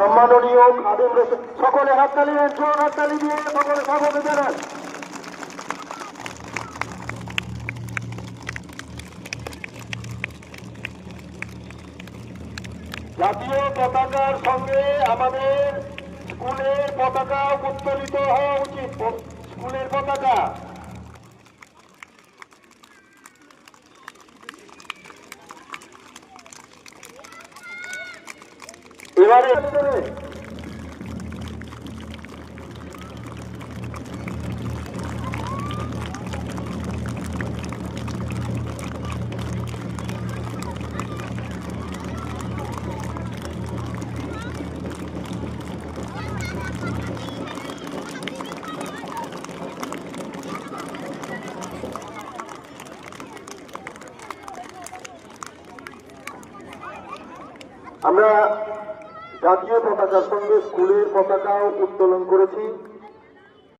সম্মাননীয় খাদিম রসুল সকলে হাততালি দেন, জোর হাততালি দিয়ে সকলে স্বাগত জানান। জাতীয় পতাকার সঙ্গে আমাদের স্কুলের পতাকা উত্তোলিত হওয়া উচিত। স্কুলের পতাকা এবারে আমরা জাতীয় পতাকার সঙ্গে স্কুলের পতাকাও উত্তোলন করেছি।